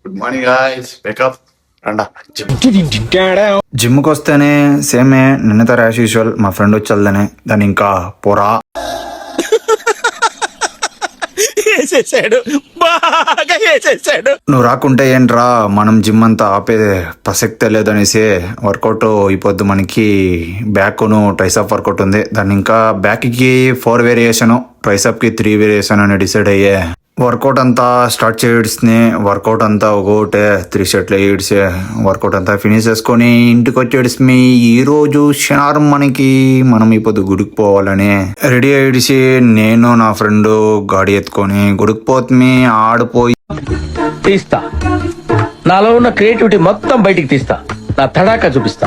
Good morning guys, wake up రండా. జిమ్కి వస్తేనే సేమే నిన్నతో యాజ్ యూజువల్ మా ఫ్రెండ్ వచ్చి వెళ్దానే దాన్ని ఇంకా పోరా వేసేసాడు, బాగా వేసేసాడు. నువ్వు రాకుంటే ఏంట్రా మనం జిమ్ అంతా ఆపేదే ప్రసక్తే లేదనేసి వర్కౌట్ అయిపోద్ది మనకి. బ్యాక్ను ట్రైసప్ వర్కౌట్ ఉంది, దాన్ని ఇంకా బ్యాక్కి 4 వేరియేషన్, ట్రైసప్కి 3 వేరియేషన్ అని డిసైడ్ అయ్యే. వర్కౌట్ అంతా స్టార్ట్ చేయడ్స్ని, వర్కౌట్ అంతా ఒకటే 3 సెట్లు ఏడ్సే వర్కౌట్ అంతా ఫినిష్ చేసుకొని ఇంటికి వచ్చేడ్స్మి. ఈ రోజు శనివారం మనం ఇప్పుడు గుడికి పోవాలని రెడీ అయ్యేసి నేను నా ఫ్రెండ్ గాడి ఎత్తుకొని గుడికి పోతుంది. ఆడిపోయి తీస్తా, నాలో ఉన్న క్రియేటివిటీ మొత్తం బయటికి తీస్తా, నా తడాకా చూపిస్తా.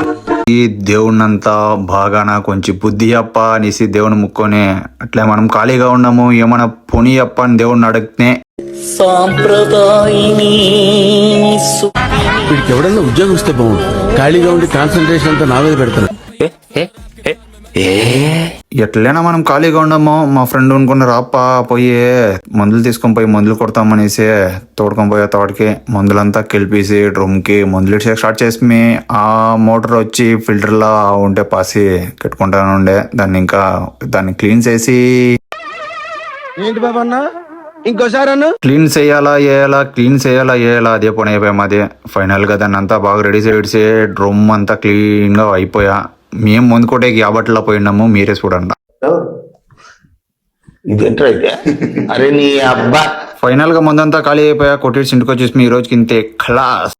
ఈ దేవుణ్ణంతా బాగా నాకు కొంచెం బుద్ధి అప్ప అనేసి దేవుని ముక్కొని అట్లా మనం ఖాళీగా ఉన్నాము ఏమైనా పుని అప్ప అని దేవుణ్ణి అడిగితే వీడికి ఎవడన్నా ఉద్యోగం ఇస్తే బాగుండు. ఖాళీగా ఉండి కాన్సన్ట్రేషన్ అంతా నా మీద పెడతాను. ఎట్లైనా మనం ఖాళీగా ఉండము. మా ఫ్రెండ్ అనుకున్న రాప్ప పోయి మందులు తీసుకొని పోయి మందులు కొడతామనేసి తోడుకొని పోయే తోటకి మందులంతా కలిపేసి డ్రమ్కి మందులు ఇచ్చే స్టార్ట్ చేసి ఆ మోటార్ వచ్చి ఫిల్టర్లా ఉంటే పాసి కట్టుకుంటాను ఉండే. దాన్ని క్లీన్ చేసి ఏంటి బాబా అన్న ఇంకోసారి అన్న క్లీన్ చేయాలా అదే పని అయిపోయాం. అదే ఫైనల్ గా దాన్ని అంతా బాగా రెడీ చేసి డ్రమ్ అంతా క్లీన్ గా అయిపోయా. మేము ముందు కొట్టే గ్యాబట్లా పోయినాము, మీరే చూడండి. ఇదేంట్రా అయితే? అరే నీ అబ్బా. ఫైనల్ గా ముందంతా ఖాళీ అయిపోయా. కొట్టేసి ఇంటికి వచ్చేసి ఈ రోజుకి ఇంతే క్లాస్.